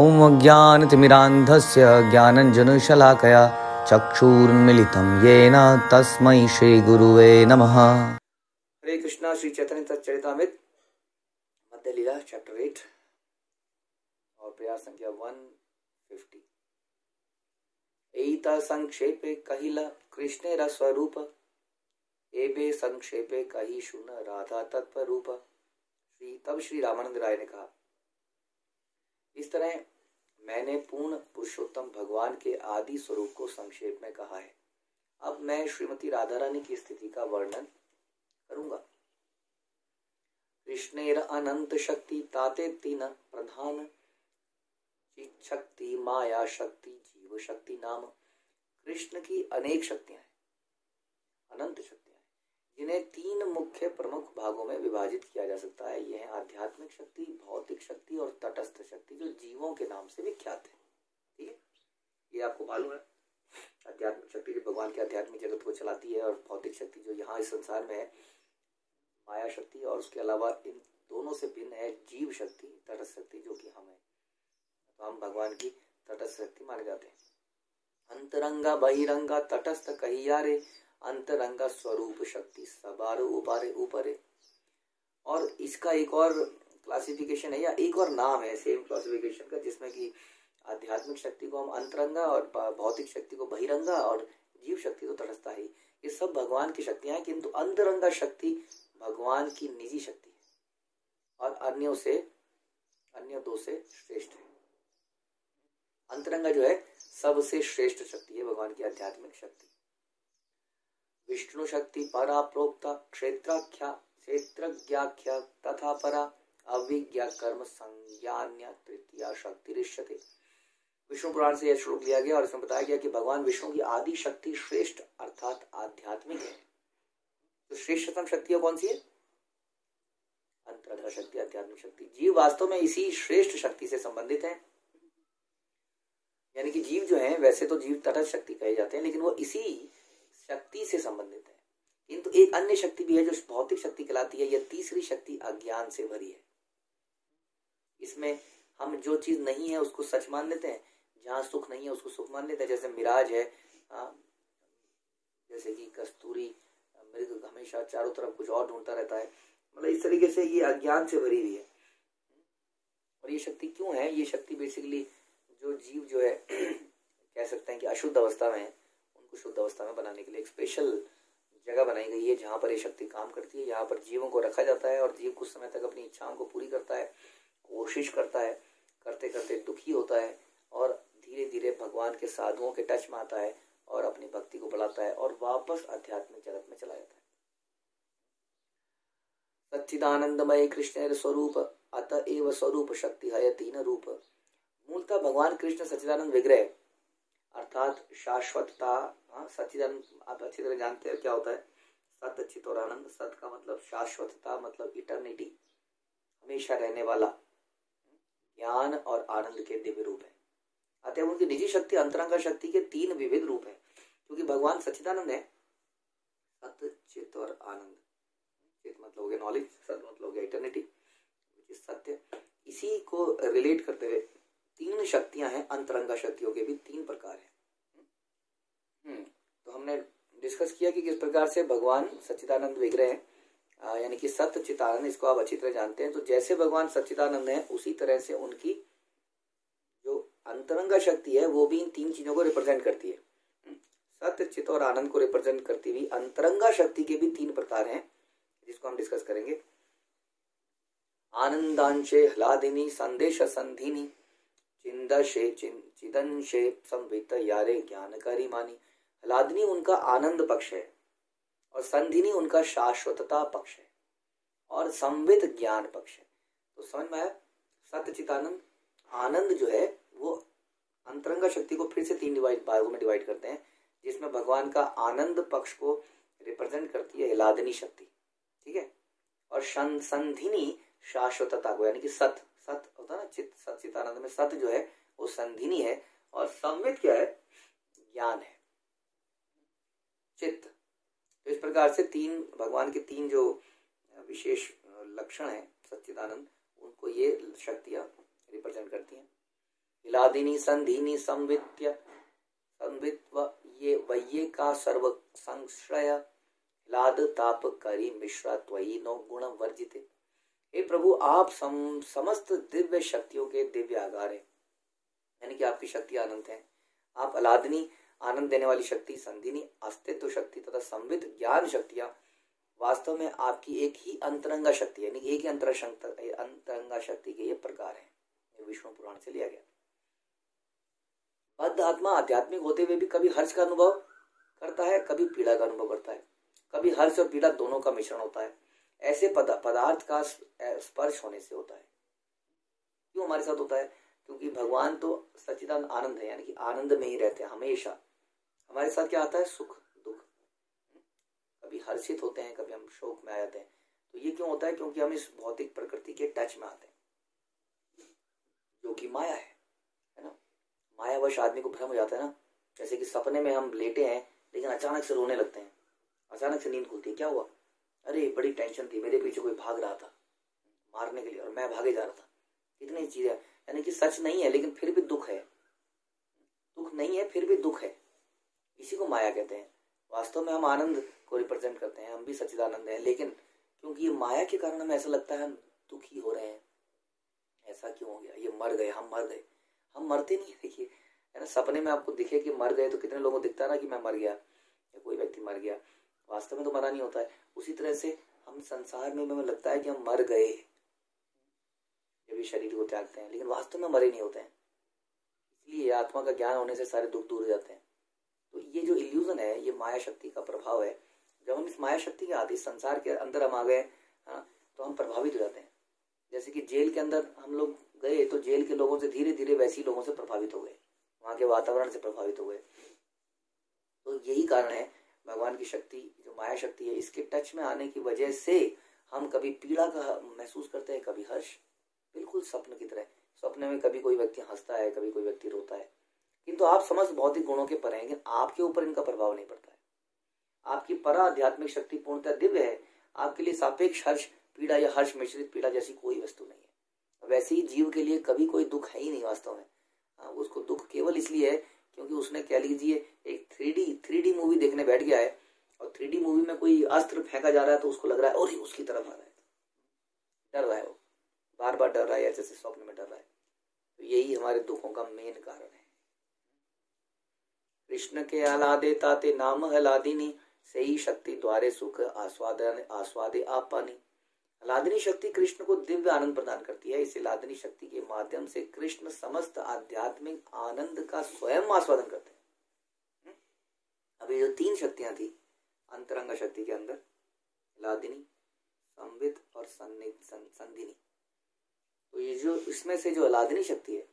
ॐ ज्ञानतिमिरान्धस्य ज्ञानञ्जनशलाकया चक्षुरुन्मीलितं येन तस्मै श्रीगुरुवे नमः। हरे कृष्णा। श्री चैतन्य चरितामृत मध्य लीला चैप्टर 8 और प्रयास संख्या 150। एता संक्षेपे कहिला कृष्णेरा स्वरूप, एबे संक्षेपे कही शुन राधा तत्व रूप। तब श्री रामानंद राय ने कहा, इस तरह मैंने पूर्ण पुरुषोत्तम भगवान के आदि स्वरूप को संक्षेप में कहा है। अब मैं श्रीमती राधा रानी की स्थिति का वर्णन करूंगा। कृष्णेर अनंत शक्ति ताते तीन प्रधान, चित शक्ति, माया शक्ति, जीव शक्ति नाम। कृष्ण की अनेक शक्तियां हैं, अनंत शक्तियां हैं, जिन्हें तीन मुख्य प्रमुख भागों में विभाजित किया जा सकता है। यह आध्यात्मिक शक्ति, भौतिक शक्ति और तटस्थ शक्ति, जो जीवों के नाम से विख्यात है। ठीक है, ये आपको मालूम है। आध्यात्मिक शक्ति जो भगवान के आध्यात्मिक जगत को चलाती है, और भौतिक शक्ति जो यहाँ इस संसार में है, माया शक्ति, और उसके अलावा इन दोनों से भिन्न है जीव शक्ति, तटस्थ शक्ति, जो कि हम है। तो हम भगवान की तटस्थ शक्ति माने जाते हैं। अंतरंगा बहिरंगा तटस्थ कहिया रे, अंतरंगा स्वरूप शक्ति सबार उपारे ऊपरे। और इसका एक और क्लासिफिकेशन है, या एक और नाम है सेम क्लासिफिकेशन का, जिसमें कि आध्यात्मिक शक्ति को हम अंतरंगा, और भौतिक शक्ति को बहिरंगा, और जीव शक्ति तो तटस्थ ही। ये सब भगवान की शक्तियां हैं, किंतु अंतरंगा शक्ति भगवान की निजी शक्ति है और अन्य दो से श्रेष्ठ है। अंतरंगा जो है सबसे श्रेष्ठ शक्ति है भगवान की आध्यात्मिक शक्ति। विष्णु शक्ति परा प्रोक्ता क्षेत्राख्या क्षेत्रज्ञाख्या तथा परा अविज्ञा कर्म संज्ञान्य तृतीया शक्ति ऋष्यते। विष्णु पुराण से यह श्लोक लिया गया और इसमें बताया गया कि भगवान विष्णु की आदि शक्ति श्रेष्ठ अर्थात आध्यात्मिक है। तो श्रेष्ठतम शक्ति कौन सी है? अंतरंगा शक्ति, आध्यात्मिक शक्ति। जीव वास्तव में इसी श्रेष्ठ शक्ति से संबंधित है। यानी कि जीव जो है, वैसे तो जीव तटस्थ शक्ति कहे जाते हैं, लेकिन वो इसी शक्ति से संबंधित है। किंतु एक अन्य शक्ति भी है जो भौतिक शक्ति कहलाती है। यह तीसरी शक्ति अज्ञान से भरी है। इसमें हम जो चीज नहीं है उसको सच मान लेते हैं, जहां सुख नहीं है उसको सुख मान लेते हैं। जैसे मिराज है, जैसे कि कस्तूरी मृग हमेशा चारों तरफ कुछ और ढूंढता रहता है। मतलब इस तरीके से ये अज्ञान से भरी हुई है। और ये शक्ति क्यों है? ये शक्ति बेसिकली जो जीव जो है कह सकते हैं कि अशुद्ध अवस्था में है, उनको शुद्ध अवस्था में बनाने के लिए एक स्पेशल जगह बनाई गई है जहाँ पर ये शक्ति काम करती है। यहाँ पर जीवों को रखा जाता है और जीव कुछ समय तक अपनी इच्छाओं को पूरी करता है, कोशिश करता है, करते करते दुखी होता है और धीरे धीरे भगवान के साधुओं के टच में आता है और अपनी भक्ति को बढ़ाता है और वापस आध्यात्मिक जगत में चला जाता है। सच्चिदानंदमय कृष्ण स्वरूप अतएव स्वरूप शक्ति है तीन रूप। मूलतः भगवान कृष्ण सच्चिदानंद विग्रह अर्थात शाश्वतता। सच्चिदानंद आप अच्छी तरह जानते हैं क्या होता है। सत, चित और आनंद। सत का मतलब शाश्वतता, मतलब इटर्निटी, हमेशा रहने वाला। ज्ञान और आनंद के दिव्य रूप है। अतः उनकी निजी शक्ति अंतरंगा शक्ति के तीन विविध रूप है। क्योंकि भगवान सच्चिदानंद है, सत, चित और आनंद। चित मतलब हो गया नॉलेज, सत मतलब हो गया इटर्निटी, सत्य। इसी को रिलेट करते हुए तीन शक्तियां हैं। अंतरंगा शक्तियों के भी तीन प्रकार हैं। तो हमने डिस्कस किया कि किस प्रकार से भगवान सच्चिदानंद विग्रह है, यानी कि सत्य चित आनंद। इसको आप अच्छी तरह जानते हैं। तो जैसे भगवान सच्चिदानंद है, उसी तरह से उनकी जो अंतरंगा शक्ति है वो भी इन तीन चीजों को रिप्रेजेंट करती है। सत्य, चित और आनंद को रिप्रेजेंट करती हुई अंतरंगा शक्ति के भी तीन प्रकार हैं, जिसको हम डिस्कस करेंगे। आनंदांशे ह्लादिनी संदेश संधिनी चिंदशे चिदंशे संवित यारे ज्ञानकारी मानी। ह्लादिनी उनका आनंद पक्ष है और संधिनी उनका शाश्वतता पक्ष है और संवित ज्ञान पक्ष है। तो समझ में आया? सत्य, चित, आनंद। आनंद जो है वो अंतरंगा शक्ति को फिर से तीन भागों में डिवाइड करते हैं, जिसमें भगवान का आनंद पक्ष को रिप्रेजेंट करती है ह्लादिनी शक्ति। ठीक है। और संधिनी शाश्वतता को, यानी कि सत होता है ना, चित, सत, चित, आनंद में सत जो है वो संधिनी है और संवित क्या है? ज्ञान है, चित्त। तो इस प्रकार से तीन भगवान के तीन जो विशेष लक्षण है सच्चिदानंद, उनको ये शक्तियां रिप्रेजेंट करती हैं। हिलादिनी संधिनी संवित्य संवित्व ये वये का सर्व संशय हिलाद ताप करी मिश्रा त्वयि नो गुण वर्जिते। हे प्रभु, आप समस्त दिव्य शक्तियों के दिव्य आगार हैं, यानी कि आपकी शक्ति अनंत है। आप अलादिनी आनंद देने वाली शक्ति, संधिनी अस्तित्व शक्ति तथा संवित ज्ञान शक्तियां वास्तव में आपकी एक ही अंतरंगा शक्ति है, यानी एक ही अंतरंगा शक्ति के ये प्रकार है। विष्णु पुराण से लिया गया। बद्ध आत्मा आध्यात्मिक होते हुए भी कभी हर्ष का अनुभव करता है, कभी पीड़ा का अनुभव करता है, कभी हर्ष और पीड़ा दोनों का मिश्रण होता है। ऐसे पदार्थ का स्पर्श होने से होता है। क्यों हमारे साथ होता है? क्योंकि भगवान तो सच्चिदानंद आनंद है, यानी कि आनंद में ही रहते हैं हमेशा। हमारे साथ क्या आता है? सुख दुख। कभी हर्षित होते हैं, कभी हम शोक में आ जाते हैं। तो ये क्यों होता है? क्योंकि हम इस भौतिक प्रकृति के टच में आते हैं, जो कि माया है ना। मायावश आदमी को भ्रम हो जाता है ना। जैसे कि सपने में हम लेटे हैं, लेकिन अचानक से रोने लगते हैं, अचानक से नींद खुलती है। क्या हुआ? अरे बड़ी टेंशन थी, मेरे पीछे कोई भाग रहा था मारने के लिए और मैं भागे जा रहा था। कितनी चीजें, यानी कि सच नहीं है लेकिन फिर भी दुख है, दुख नहीं है फिर भी दुख है। इसी को माया कहते हैं। वास्तव में हम आनंद को रिप्रेजेंट करते हैं, हम भी सच्चिदानंद हैं, लेकिन क्योंकि ये माया के कारण हमें ऐसा लगता है हम दुखी हो रहे हैं। ऐसा क्यों हो गया? ये मर गए, हम मर गए। हम मरते नहीं है। देखिए है ना, सपने में आपको दिखे कि मर गए तो कितने लोगों को दिखता है ना कि मैं मर गया या कोई व्यक्ति मर गया, वास्तव में तो मरा नहीं होता है। उसी तरह से हम संसार में हमें लगता है कि हम मर गए जब भी शरीर को त्यागते हैं, लेकिन वास्तव में मरे नहीं होते हैं। इसलिए आत्मा का ज्ञान होने से सारे दुख दूर हो जाते हैं। तो ये जो इल्यूजन है, ये माया शक्ति का प्रभाव है। जब हम इस माया शक्ति के आदि संसार के अंदर हम आ गए तो हम प्रभावित हो जाते हैं। जैसे कि जेल के अंदर हम लोग गए तो जेल के लोगों से धीरे धीरे वैसे ही लोगों से प्रभावित हो गए, वहां के वातावरण से प्रभावित हो गए। तो यही कारण है भगवान की शक्ति जो माया शक्ति है, इसके टच में आने की वजह से हम कभी पीड़ा का महसूस करते हैं, कभी हर्ष, बिल्कुल स्वप्न की तरह। स्वप्न में कभी कोई व्यक्ति हंसता है, कभी कोई व्यक्ति रोता है, किंतु आप समस्त भौतिक गुणों के परे हैं, लेकिन आपके ऊपर इनका प्रभाव नहीं पड़ता है। आपकी परा आध्यात्मिक शक्ति पूर्णतः दिव्य है। आपके लिए सापेक्ष हर्ष पीड़ा या हर्ष मिश्रित पीड़ा जैसी कोई वस्तु नहीं है। वैसे ही जीव के लिए कभी कोई दुख है ही नहीं वास्तव में। उसको दुख केवल इसलिए है क्योंकि उसने कह लीजिए एक 3D मूवी देखने बैठ गया है, और 3D मूवी में कोई अस्त्र फेंका जा रहा है तो उसको लग रहा है और ही उसकी तरफ आ रहा है, डर रहा है, वो बार बार डर रहा है, जैसे स्वप्न में डर रहा है। तो यही हमारे दुखों का मेन कारण है। कृष्ण के आलादे ताते नाम हलादिनी सही शक्ति द्वारे सुख आस्वादे आप पानी। लादिनी शक्ति कृष्ण को दिव्य आनंद प्रदान करती है। इस लादिनी शक्ति के माध्यम से कृष्ण समस्त आध्यात्मिक आनंद का स्वयं आस्वादन करते हैं। अब ये जो 3 शक्तियां थी अंतरंग शक्ति के अंदर, लादिनी, संवित और संधिनी, तो ये जो इसमें से जो लादिनी शक्ति है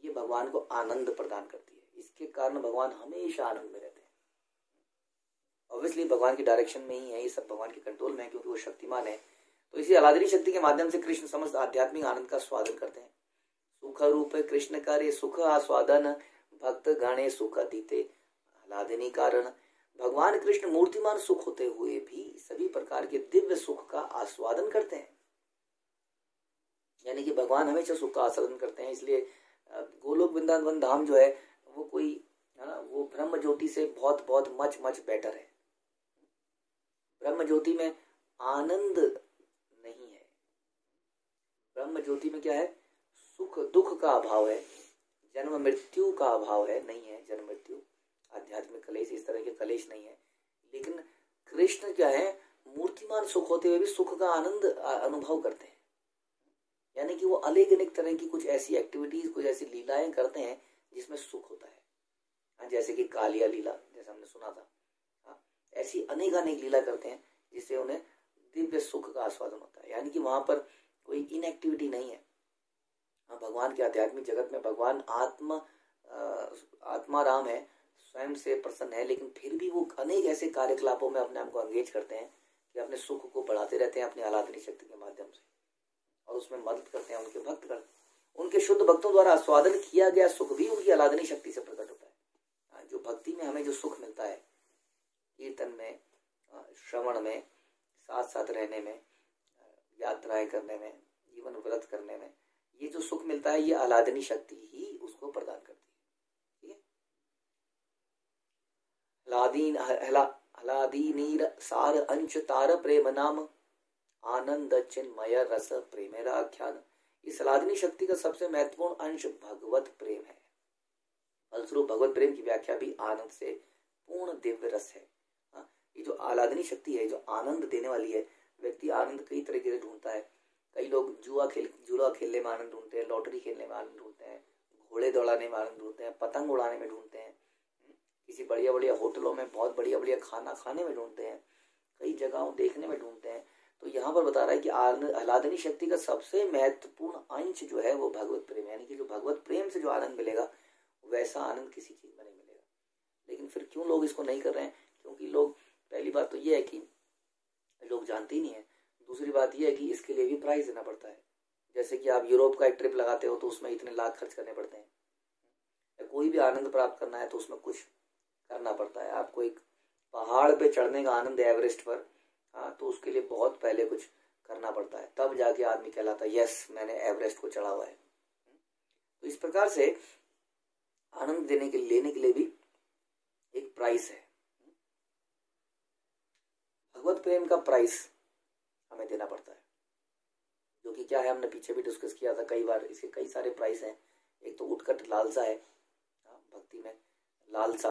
ये भगवान को आनंद प्रदान करती है। इसके कारण भगवान हमेशा आनंद में रहते हैं। ऑब्वियसली भगवान की डायरेक्शन में ही है, ये सब भगवान के कंट्रोल में है क्योंकि वो शक्तिमान है। तो इसी अलादिनी शक्ति के माध्यम से कृष्ण समस्त आध्यात्मिक आनंद का स्वादन करते हैं। सुख रूप कृष्ण कार्य सुख आस्वादन भक्त गणे सुख दीते अलादिनी कारण। भगवान कृष्ण मूर्तिमान सुख होते हुए भी सभी प्रकार के दिव्य सुख का आस्वादन करते हैं, यानी कि भगवान हमेशा सुख का आस्वादन करते हैं। इसलिए गोलोक वृंदावन धाम जो है वो कोई है ना, वो ब्रह्म ज्योति से बहुत बहुत मच बेटर है। ब्रह्म ज्योति में आनंद नहीं है, ब्रह्म ज्योति में क्या है? सुख दुख का अभाव है, जन्म मृत्यु का अभाव है, नहीं है जन्म मृत्यु, आध्यात्मिक कलेश इस तरह के कलेश नहीं है। लेकिन कृष्ण क्या है? मूर्तिमान सुख होते हुए भी सुख का आनंद अनुभव करते हैं, यानी कि वो अनेक तरह की कुछ ऐसी एक्टिविटीज, कुछ ऐसी लीलाएं करते हैं जिसमें सुख होता है। जैसे कि कालिया लीला, जैसे हमने सुना था, ऐसी अनेक लीला करते हैं जिससे उन्हें दिव्य सुख का आस्वादन होता है, यानी कि वहां पर कोई इनएक्टिविटी नहीं है। भगवान के आध्यात्मिक जगत में भगवान आत्मा राम है, स्वयं से प्रसन्न है, लेकिन फिर भी वो अनेक ऐसे कार्यकलापों में अपने आप को एंगेज करते हैं कि अपने सुख को बढ़ाते रहते हैं अपनी आलादनी शक्ति के माध्यम से, और उसमें मदद करते हैं उनके भक्त कर। उनके शुद्ध भक्तों द्वारा आस्वादन किया गया सुख भी उनकी आलादनी शक्ति से प्रकट होता है। जो भक्ति में हमें जो सुख मिलता है, कीर्तन में, श्रवण में, साथ साथ रहने में, यात्राएं करने में, जीवन व्रत करने में, ये जो सुख मिलता है ये आह्लादनी शक्ति ही उसको प्रदान करती है। ठीक है, ह्लादीनीर सार अंश तार प्रेम नाम आनंद चिन्मय रस प्रेमेरा आख्यान। इस ह्लादनी शक्ति का सबसे महत्वपूर्ण अंश भगवत प्रेम है। फलस्वरूप भगवत प्रेम की व्याख्या भी आनंद से पूर्ण दिव्य रस है। ये जो आह्लादनी शक्ति है, जो आनंद देने वाली है, व्यक्ति आनंद कई तरीके से ढूंढता है। कई लोग जुआ खेलने में आनंद ढूंढते हैं, लॉटरी खेलने में आनंद ढूंढते हैं, घोड़े दौड़ाने में आनंद ढूंढते हैं, पतंग उड़ाने में ढूंढते हैं, किसी बढ़िया बढ़िया होटलों में बहुत बढ़िया बढ़िया खाना खाने में ढूंढते हैं, कई जगहों देखने में ढूंढते हैं। तो यहाँ पर बता रहा है कि आह्लादनी शक्ति का सबसे महत्वपूर्ण अंश जो है वो भगवत प्रेम, यानी कि जो भगवत प्रेम से जो आनंद मिलेगा वैसा आनंद किसी चीज में नहीं मिलेगा। लेकिन फिर क्यों लोग इसको नहीं कर रहे हैं? क्योंकि लोग, पहली बात तो ये है कि लोग जानते ही नहीं है, दूसरी बात ये है कि इसके लिए भी प्राइस देना पड़ता है। जैसे कि आप यूरोप का एक ट्रिप लगाते हो तो उसमें इतने लाख खर्च करने पड़ते हैं, या कोई भी आनंद प्राप्त करना है तो उसमें कुछ करना पड़ता है। आपको एक पहाड़ पे चढ़ने का आनंद है एवरेस्ट पर, तो उसके लिए बहुत पहले कुछ करना पड़ता है, तब जाके आदमी कहलाता है यस मैंने एवरेस्ट को चढ़ा हुआ है। तो इस प्रकार से आनंद लेने के लिए भी एक प्राइस है। भगवत प्रेम का प्राइस हमें देना पड़ता है, जो कि क्या है हमने पीछे भी डिस्कस किया था कई बार। इसके कई सारे प्राइस हैं। एक तो उत्कट लालसा है, भक्ति में लालसा,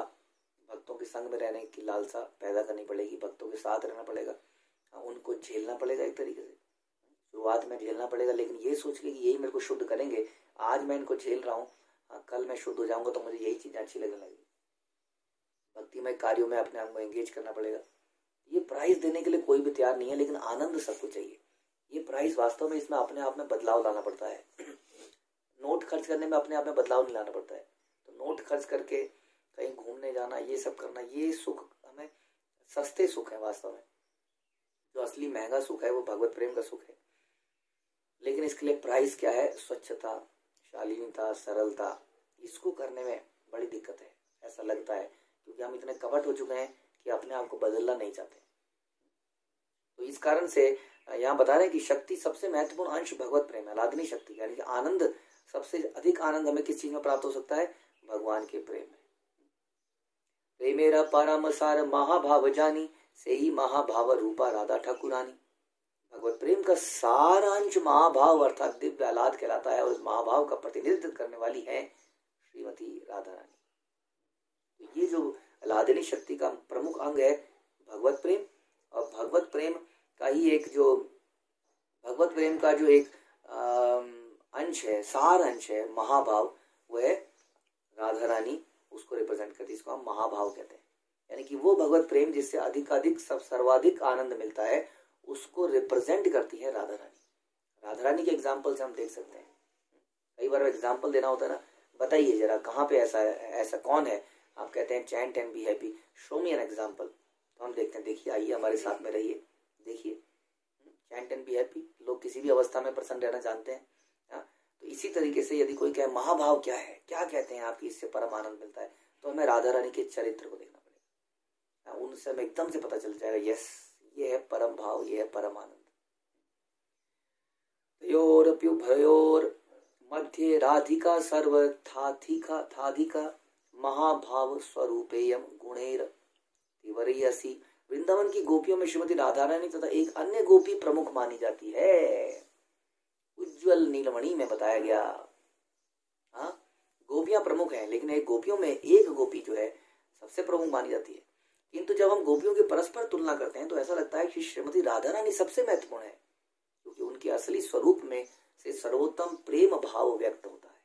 भक्तों के संग में रहने की लालसा पैदा करनी पड़ेगी, भक्तों के साथ रहना पड़ेगा, उनको झेलना पड़ेगा एक तरीके से। शुरुआत में झेलना पड़ेगा, लेकिन ये सोच के कि यही मेरे को शुद्ध करेंगे, आज मैं इनको झेल रहा हूँ, कल मैं शुद्ध हो जाऊंगा तो मुझे यही चीजें अच्छी लगने लगेगी। भक्तिमय कार्यों में अपने आप को एंगेज करना पड़ेगा। ये प्राइस देने के लिए कोई भी तैयार नहीं है, लेकिन आनंद सबको चाहिए। ये प्राइस वास्तव में इसमें अपने आप में बदलाव लाना पड़ता है। नोट खर्च करने में अपने आप में बदलाव नहीं लाना पड़ता है। तो नोट खर्च करके कहीं घूमने जाना, ये सब करना, ये सुख हमें सस्ते सुख है वास्तव में। जो असली महंगा सुख है वो भगवत प्रेम का सुख है। लेकिन इसके लिए प्राइस क्या है? स्वच्छता, शालीनता, सरलता। इसको करने में बड़ी दिक्कत है ऐसा लगता है, क्योंकि हम इतने कपट हो चुके हैं कि अपने आप को बदलना नहीं चाहते। तो इस कारण से यहाँ बता रहे हैं कि शक्ति सबसे महत्वपूर्ण अंश भगवत प्रेम है, आह्लादनी शक्ति, यानी कि आनंद, सबसे अधिक आनंद हमें किस चीज में प्राप्त हो सकता है? भगवान के प्रेम में। प्रेमेरा परम सार महाभाव जानी, से ही महाभाव रूपा राधा ठाकुरानी। भगवत प्रेम का सारांश महाभाव अर्थात दिव्य आह्लाद कहलाता है, और इस महाभाव का प्रतिनिधित्व करने वाली है श्रीमती राधा रानी। तो ये जो आह्लादनी शक्ति का प्रमुख अंग है भगवत प्रेम, और भगवत प्रेम का ही एक जो भगवत प्रेम का जो एक अंश है, सार अंश है महाभाव, वो है राधा रानी, उसको रिप्रेजेंट करती है। इसको हम महाभाव कहते हैं, यानी कि वो भगवत प्रेम जिससे अधिकाधिक सर्वाधिक आनंद मिलता है, उसको रिप्रेजेंट करती है राधा रानी। राधा रानी के एग्जाम्पल से हम देख सकते हैं। कई बार एग्जाम्पल देना होता है ना, बताइए जरा कहाँ पे ऐसा कौन है, आप कहते हैं chant and be happy, show me an example. तो हम देखते हैं, देखिए आइए हमारे साथ में रहिए, देखिए चैंट एंड बी हैप्पी। लोग किसी भी अवस्था में प्रसन्न रहना जानते हैं। तो इसी तरीके से यदि कोई कहे महाभाव क्या है, क्या कहते हैं आपकी, इससे परम आनंद मिलता है, तो हमें राधा रानी के चरित्र को देखना पड़ेगा। उनसे हमें एकदम से पता चल जाएगा, यस ये है परम भाव, ये है परम आनंद। तयोरप्युभयोर मध्य राधिका सर्वथाधिका महाभाव स्वरूपेयम गुणेर तिवरीयसी। वृंदावन की गोपियों में श्रीमती राधा रानी तथा एक अन्य गोपी प्रमुख मानी जाती है। उज्ज्वल नीलमणि में बताया गया, गोपियां प्रमुख हैं, लेकिन एक गोपियों में एक गोपी जो है सबसे प्रमुख मानी जाती है। किंतु जब हम गोपियों की परस्पर तुलना करते हैं तो ऐसा लगता है कि श्रीमती राधा रानी सबसे महत्वपूर्ण है, क्योंकि उनके असली स्वरूप में से सर्वोत्तम प्रेम भाव व्यक्त होता है।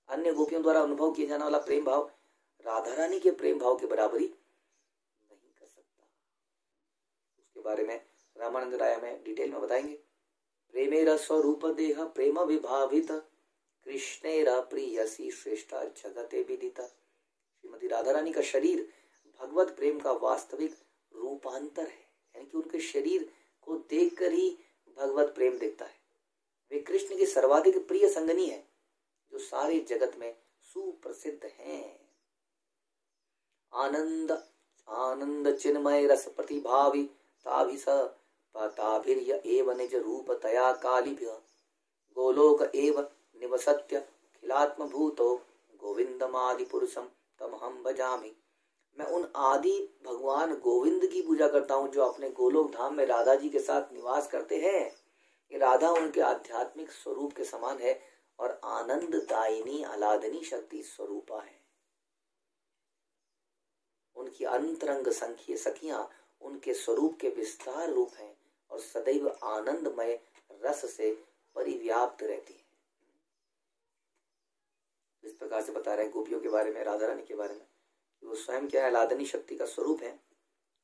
अन्य गोपियों द्वारा अनुभव किया जाने वाला प्रेम भाव राधा रानी के प्रेम भाव की बराबरी नहीं कर सकता। उसके बारे में रामानंद राय में डिटेल में बताएंगे। प्रेमेरा स्वरूप देह प्रेम विभावित, कृष्णेरा प्रियसी श्रेष्ठा जगते विदिता। श्रीमती राधा रानी का शरीर भगवत प्रेम का वास्तविक रूपांतर है, यानी कि उनके शरीर को देखकर ही भगवत प्रेम दिखता है। वे कृष्ण की सर्वाधिक प्रिय संगनी है, जो सारे जगत में सुप्रसिद्ध हैं। आनंद आनंद चिन्मय रस प्रतिभावी ताभिस ताभिर्य एव निज रूप तया कालिभ्य गोलोक एव निवसत्य खिलात्म भूतो गोविंदमादि पुरुषम तमहम भजामि। मैं उन आदि भगवान गोविंद की पूजा करता हूँ जो अपने गोलोक धाम में राधा जी के साथ निवास करते हैं। ये राधा उनके आध्यात्मिक स्वरूप के समान है और आनंददायिनी आह्लादनी शक्ति स्वरूपा है। उनकी अंतरंग संख्य सखियां उनके स्वरूप के विस्तार रूप हैं और सदैव आनंदमय रस से परिव्याप्त रहती हैं। इस प्रकार से बता रहे हैं गोपियों के बारे में, राधा रानी के बारे में, वो स्वयं क्या है, आह्लादनी शक्ति का स्वरूप है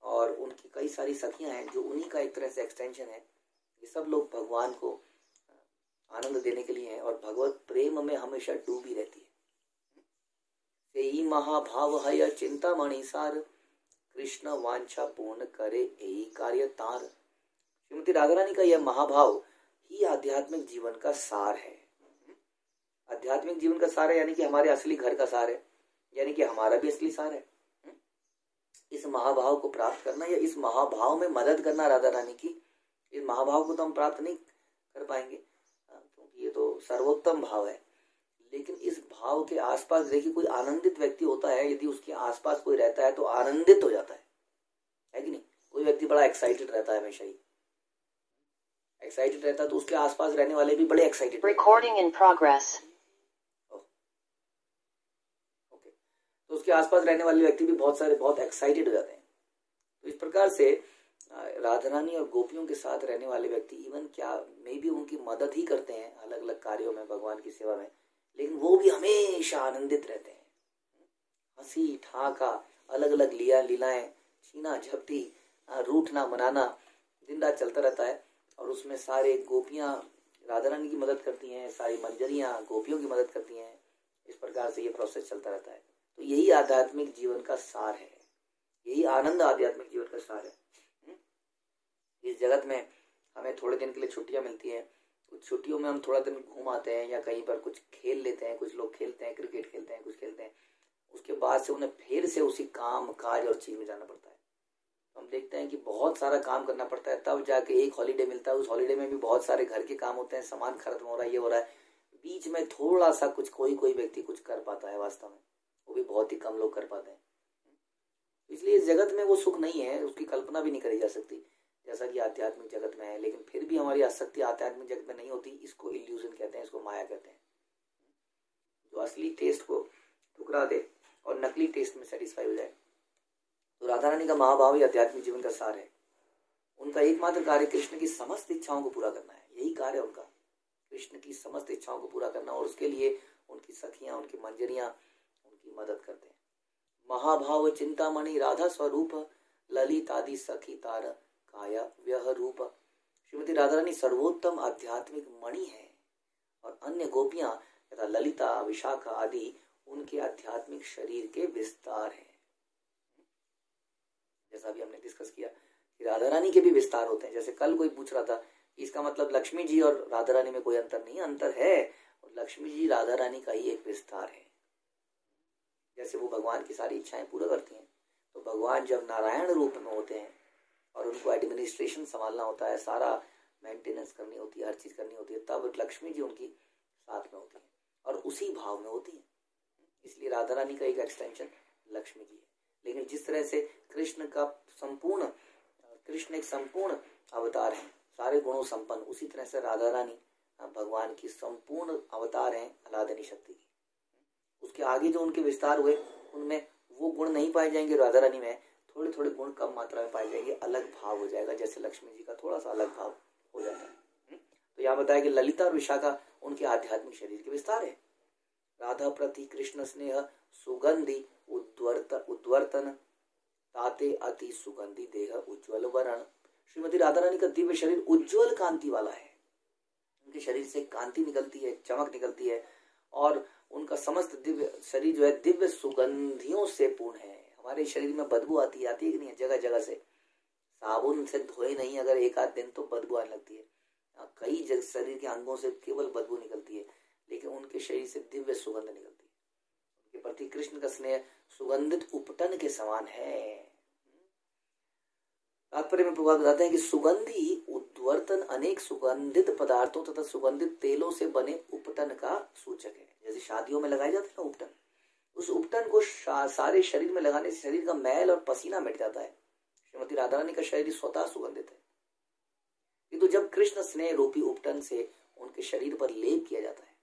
और उनकी कई सारी सखियां हैं जो उन्हीं का एक तरह से एक्सटेंशन है। ये सब लोग भगवान को आनंद देने के लिए हैं और भगवत प्रेम में हमेशा डूबी रहती है। यही महाभाव है चिंतामणि सार, कृष्ण वांछा पूर्ण करे यही कार्य तार। श्रीमती राधा रानी का यह महाभाव ही आध्यात्मिक जीवन का सार है। आध्यात्मिक जीवन का सार है यानी कि हमारे असली घर का सार है, यानी कि हमारा भी असली सार है। इस महाभाव को प्राप्त करना या इस महाभाव में मदद करना राधा रानी की, इस महाभाव को तो हम प्राप्त नहीं कर पाएंगे क्योंकि ये तो सर्वोत्तम भाव है। लेकिन इस भाव के आसपास देखिए कोई आनंदित व्यक्ति होता है, यदि उसके आसपास कोई रहता है तो आनंदित हो जाता है कि नहीं। कोई व्यक्ति बड़ा एक्साइटेड रहता है, हमेशा ही एक्साइटेड रहता है तो उसके आसपास रहने वाले भी बड़े excited. Recording in progress. Okay, तो उसके आसपास रहने वाले व्यक्ति भी बहुत एक्साइटेड हो जाते हैं। तो इस प्रकार से राधा रानी और गोपियों के साथ रहने वाले व्यक्ति इवन क्या में भी उनकी मदद ही करते हैं अलग अलग कार्यों में, भगवान की सेवा में, लेकिन वो भी हमेशा आनंदित रहते हैं। हंसी ठाका, अलग अलग लीलाएं, छीना झपटी, रूठना मनाना दिन रात चलता रहता है और उसमें सारे गोपियां राधा रानी की मदद करती हैं, सारी मंजरियां गोपियों की मदद करती हैं। इस प्रकार से ये प्रोसेस चलता रहता है। तो यही आध्यात्मिक जीवन का सार है, यही आनंद आध्यात्मिक जीवन का सार है। इस जगत में हमें थोड़े दिन के लिए छुट्टियां मिलती हैं, कुछ छुट्टियों में हम थोड़ा दिन घूम आते हैं या कहीं पर कुछ खेल लेते हैं। कुछ लोग खेलते हैं, क्रिकेट खेलते हैं, कुछ खेलते हैं, उसके बाद से उन्हें फिर से उसी काम काज और चीज में जाना पड़ता है। तो हम देखते हैं कि बहुत सारा काम करना पड़ता है, तब जाके एक हॉलीडे मिलता है। उस हॉलीडे में भी बहुत सारे घर के काम होते हैं, सामान खत्म हो रहा है, ये हो रहा है। बीच में थोड़ा सा कुछ कोई व्यक्ति कुछ कर पाता है, वास्तव में वो भी बहुत ही कम लोग कर पाते हैं। इसलिए इस जगत में वो सुख नहीं है, उसकी कल्पना भी नहीं करी जा सकती जैसा कि आध्यात्मिक जगत में है। लेकिन फिर भी हमारी आसक्ति आध्यात्मिक जगत में नहीं होती। इसको इल्यूजन कहते हैं, इसको माया कहते हैं। जो असली टेस्ट को ठुकरा दे और नकली टेस्ट में सेटिस्फाई हो जाए। तो राधा रानी का महाभाव ही आध्यात्मिक जीवन का सार है। उनका एकमात्र कार्य कृष्ण की समस्त इच्छाओं को पूरा करना है, यही कार्य है उनका, कृष्ण की समस्त इच्छाओं को पूरा करना। और उसके लिए उनकी सखियां, उनकी मंजरियां उनकी मदद करते हैं। महाभाव चिंतामणि राधा स्वरूप, ललितादि सखी तार काया व्यह रूप। श्रीमती राधा रानी सर्वोत्तम आध्यात्मिक मणि है और अन्य गोपियां तथा ललिता, विशाखा आदि उनके आध्यात्मिक शरीर के विस्तार हैं। जैसा भी हमने डिस्कस किया कि राधा रानी के भी विस्तार होते हैं। जैसे कल कोई पूछ रहा था, इसका मतलब लक्ष्मी जी और राधा रानी में कोई अंतर नहीं, अंतर है। और लक्ष्मी जी राधा रानी का ही एक विस्तार है। जैसे वो भगवान की सारी इच्छाएं पूरा करती हैं, तो भगवान जब नारायण रूप में होते हैं और उनको एडमिनिस्ट्रेशन संभालना होता है, सारा मेंटेनेंस करनी होती है, हर चीज करनी होती है, तब लक्ष्मी जी उनकी साथ में होती है और उसी भाव में होती है। इसलिए राधा रानी का एक एक्सटेंशन लक्ष्मी जी है। लेकिन जिस तरह से कृष्ण एक संपूर्ण अवतार है, सारे गुणों संपन्न, उसी तरह से राधा रानी भगवान की संपूर्ण अवतार है आह्लादनी शक्ति की। उसके आगे जो उनके विस्तार हुए उनमें वो गुण नहीं पाए जाएंगे राधा रानी में, थोड़े थोड़े गुण कम मात्रा में पाए जाएंगे, अलग भाव हो जाएगा, जैसे लक्ष्मी जी का थोड़ा सा अलग भाव हो जाता है। तो यहाँ बताया कि ललिता और विशाखा उनके आध्यात्मिक शरीर के विस्तार है। राधा प्रति कृष्ण स्नेह सुगंधि उद्वर्तन ताते अति सुगंधि देह उज्ज्वल वरण। श्रीमती राधा रानी का दिव्य शरीर उज्ज्वल कांति वाला है। उनके शरीर से कांति निकलती है, चमक निकलती है और उनका समस्त दिव्य शरीर जो है दिव्य सुगंधियों से पूर्ण है। हमारे शरीर में बदबू आती है कि नहीं है, जगह जगह से साबुन से धोए नहीं अगर एक आध दिन तो बदबू आने लगती है। कई जगह शरीर के अंगों से केवल बदबू निकलती है, लेकिन उनके शरीर से दिव्य सुगंध निकलती है। उनके प्रति कृष्ण का स्नेह सुगंधित उपटन के समान है। तात्पर्य में प्रभाव बताते हैं कि सुगंधी उद्वर्तन अनेक सुगंधित पदार्थों तथा सुगंधित तेलों से बने उपटन का सूचक है। जैसे शादियों में लगाए जाते हैं ना उपटन, उस उपटन को सारे शरीर में लगाने से शरीर का मैल और पसीना मिट जाता है। श्रीमती राधा रानी का शरीर स्वतः सुगंधित है, किंतु जब कृष्ण स्नेह रूपी उपटन से उनके शरीर पर लेप किया जाता है,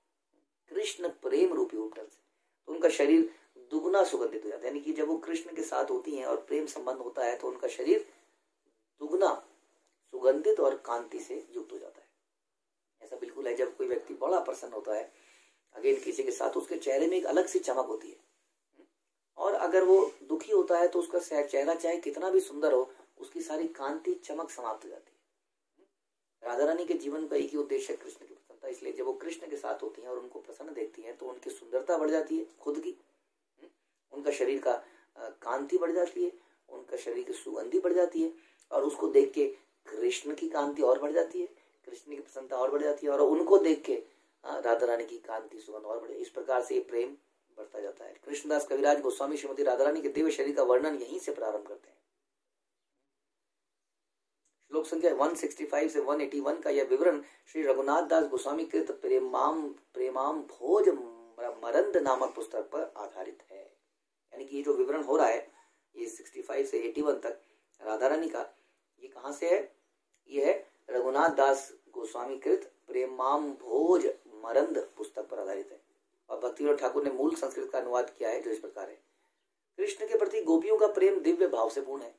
कृष्ण प्रेम रूपी उपटन से, तो उनका शरीर दुगना सुगंधित हो जाता है। यानी कि जब वो कृष्ण के साथ होती हैं और प्रेम संबंध होता है तो उनका शरीर दुगना सुगंधित और कांति से युक्त हो जाता है। ऐसा बिल्कुल है, जब कोई व्यक्ति बड़ा प्रसन्न होता है अगेन किसी के साथ, उसके चेहरे में एक अलग सी चमक होती है, और अगर वो दुखी होता है तो उसका चेहरा चाहे कितना भी सुंदर हो, उसकी सारी कांति चमक समाप्त हो जाती है। राधा रानी के जीवन का एक ही उद्देश्य है कृष्ण की प्रसन्नता, इसलिए जब वो कृष्ण के साथ होती हैं और उनको प्रसन्न देखती हैं तो उनकी सुंदरता बढ़ जाती है, खुद की, उनका शरीर का कांति बढ़ जाती है, उनका शरीर की सुगंधी बढ़ जाती है, और उसको देख के कृष्ण की कांति और बढ़ जाती है, कृष्ण की प्रसन्नता और बढ़ जाती है, और उनको देख के राधा रानी की कांति सुगंध और बढ़े। इस प्रकार से ये प्रेम बढ़ता जाता है। कृष्णदास कविराज गोस्वामी श्रीमती राधा रानी के दिव्य शरीर का वर्णन यहीं से प्रारंभ करते हैं। श्लोक संख्या 165 से 181 का यह विवरण श्री रघुनाथ दास गोस्वामी कृत प्रेमाम भोज मरंद नामक पुस्तक पर आधारित है। यानी कि ये जो विवरण हो रहा है ये 65 से 81 तक राधा रानी का, ये कहाँ से है? ये है रघुनाथ दास गोस्वामी कृत प्रेमाम भोज मरंद पुस्तक पर आधारित है। और भक्तिविनोद ठाकुर ने मूल संस्कृत का अनुवाद किया है, जो इस प्रकार है। कृष्ण के प्रति गोपियों का प्रेम दिव्य भाव से पूर्ण है,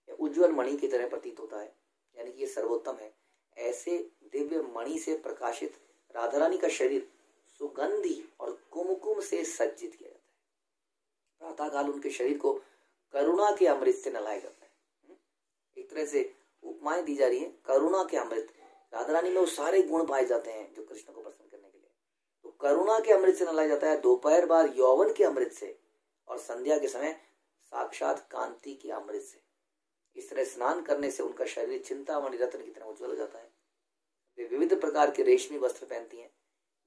यह उज्ज्वल मणि की तरह प्रतीत होता है, यानी कि ये सर्वोत्तम है। ऐसे दिव्य मणि से प्रकाशित राधा रानी का शरीर सुगंधी और कुमकुम से सज्जित किया जाता है। प्रातःकाल उनके शरीर को करुणा के अमृत से नलाया जाता है। एक तरह से उपमाएं दी जा रही है, करुणा के अमृत। राधा रानी में वो सारे गुण पाए जाते हैं जो कृष्ण को प्रसन्न करने के लिए, तो करुणा के अमृत से नलाया जाता है। दोपहर बाद यौवन के अमृत से, और संध्या के समय साक्षात कांति के अमृत से। इस तरह स्नान करने से उनका शरीर चिंतामणि रत्न की तरह उज्ज्वल हो जाता है। वे विविध प्रकार के रेशमी वस्त्र पहनती हैं,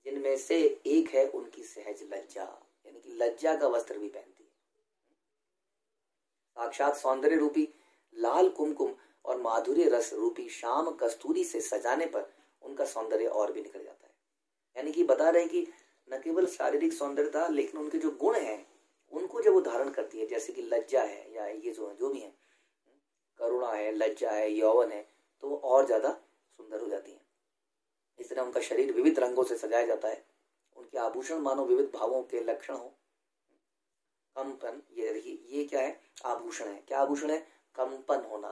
जिनमें से एक है उनकी सहज लज्जा, यानी कि लज्जा का वस्त्र भी पहनती है। साक्षात सौंदर्य रूपी लाल कुमकुम और माधुर्य रस रूपी श्याम कस्तूरी से सजाने पर उनका सौंदर्य और भी निखर जाता है। यानी कि बता रहे कि न केवल शारीरिक सौंदर्यता, लेकिन उनके जो गुण हैं उनको जब वो धारण करती है, जैसे कि लज्जा है या ये जो भी है, करुणा है, लज्जा है, यौवन है, तो वो और ज्यादा सुंदर हो जाती है। इस तरह उनका शरीर विविध रंगों से सजाया जाता है। उनके आभूषण मानो विविध भावों के लक्षण हो। कंपन, ये देखिए, ये क्या है? आभूषण है। क्या आभूषण है? कंपन होना,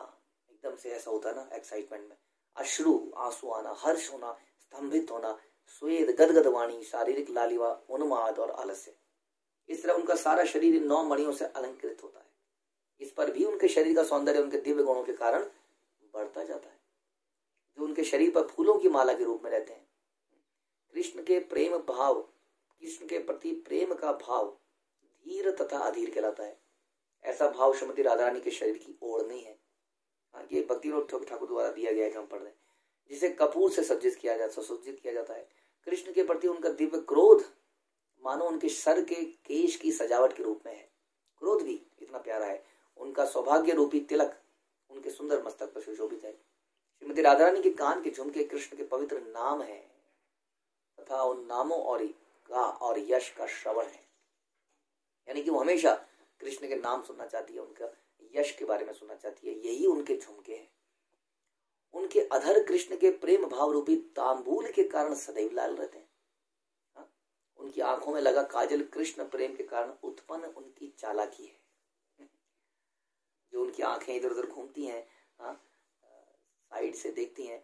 एकदम से ऐसा होता है ना एक्साइटमेंट में, अश्रु, आंसू आना, हर्ष होना, स्तंभित होना, स्वेद, गदगद वाणी, शारीरिक लालिमा, उन्माद और आलस्य। इस तरह उनका सारा शरीर इन 9 मणियों से अलंकृत होता है। इस पर भी उनके शरीर का सौंदर्य उनके दिव्य गुणों के कारण बढ़ता जाता है, जो उनके शरीर पर फूलों की माला के रूप में रहते हैं। कृष्ण के प्रेम भाव, कृष्ण के प्रति प्रेम का भाव धीर तथा अधीर कहलाता है। ऐसा भाव श्रीमती राधा रानी के शरीर की ओढ़नी है। ये भक्तिविनोद ठाकुर द्वारा दिया गया है, जो हम पढ़ रहे हैं, जिसे कपूर से सुसज्जित किया जाता है। कृष्ण के प्रति उनका दिव्य क्रोध मानो उनके सर के केश की सजावट के रूप में है। क्रोध भी इतना प्यारा है। उनका सौभाग्य रूपी तिलक उनके सुंदर मस्तक पर सुशोभित है। श्रीमती राधा रानी के कान के झुमके कृष्ण के पवित्र नाम है तथा उन नामों और यश का श्रवण है। यानी कि वो हमेशा कृष्ण के नाम सुनना चाहती है, उनका यश के बारे में सुनना चाहती है। यही उनके झुमके हैं। उनके अधर कृष्ण के प्रेम भाव रूपी तांबूल के कारण सदैव लाल रहते हैं। उनकी आंखों में लगा काजल कृष्ण प्रेम के कारण उत्पन्न उनकी चालाकी है। जो उनकी आंखें इधर उधर घूमती हैं, साइड से देखती हैं,